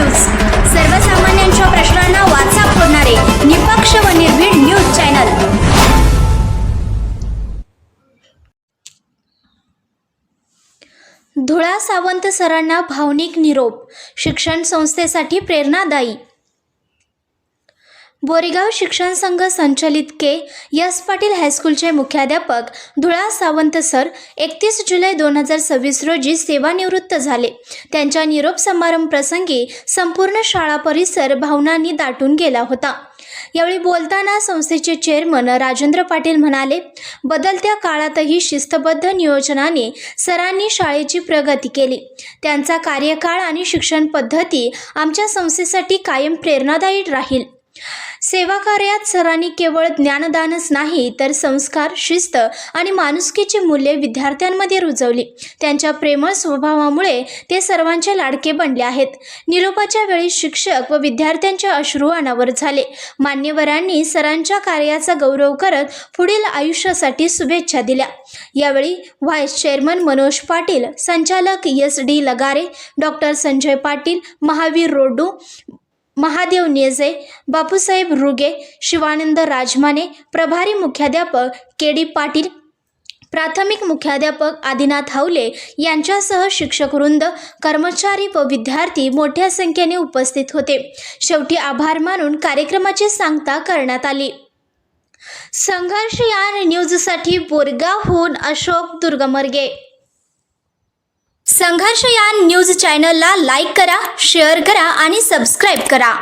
News, सर्वसामान्यांच्या प्रश्नांना वाचा फोडणारे निपक्ष व निर्भीड न्यूज चॅनल। धुळा सावंत सरांना भावनिक निरोप, शिक्षण संस्थेसाठी प्रेरणादायी। बोरेगाव शिक्षण संघ संचलित के.एस. पाटील हायस्कूलचे मुख्याध्यापक धुळा सावंत सर 31 जुलै 2026 रोजी सेवानिवृत्त झाले। त्यांच्या निरोप समारंभ प्रसंगी संपूर्ण शाळा परिसर भावनांनी दाटून गेला होता। यावेळी बोलताना संस्थेचे चेअरमन राजेंद्र पाटील म्हणाले, बदलत्या काळातही शिस्तबद्ध नियोजनाने सरांनी शाळेची प्रगती केली। त्यांचा कार्यकाळ आणि शिक्षण पद्धती आमच्या संस्थेसाठी कायम प्रेरणादायी राहील। सेवा कार्यात सरांनी केवळ ज्ञानदानच नाही तर संस्कार, शिस्त आणि माणुसकीची मूल्ये विद्यार्थ्यांमध्ये रुजवली। त्यांच्या प्रेमळ स्वभावामुळे ते सर्वांचे लाडके बनले आहेत। निरोपाच्या वेळी शिक्षक व विद्यार्थ्यांचे अश्रू अनावर झाले। मान्यवरांनी सरांच्या कार्याचा गौरव करत पुढील आयुष्यासाठी शुभेच्छा दिल्या। यावेळी व्हाईस चेअरमन मनोज पाटील, संचालक एस.डी. लगारे, डॉक्टर संजय पाटील, महावीर रोडू, महादेव नेजे, बापूसाहेब रुगे, शिवानंद राजमाने, प्रभारी मुख्याध्यापक के.डी. पाटील, प्राथमिक मुख्याध्यापक आदिनाथ हावले यांच्यासह शिक्षकवृंद, कर्मचारी व विद्यार्थी मोठ्या संख्येने उपस्थित होते। शेवटी आभार मानून कार्यक्रमाची सांगता करण्यात आली। संघर्ष या न्यूजसाठी बोरगावहून अशोक दुर्गमर्गे। संघर्ष या न्यूज चॅनलला लाईक करा, शेअर करा आणि सबस्क्राईब करा।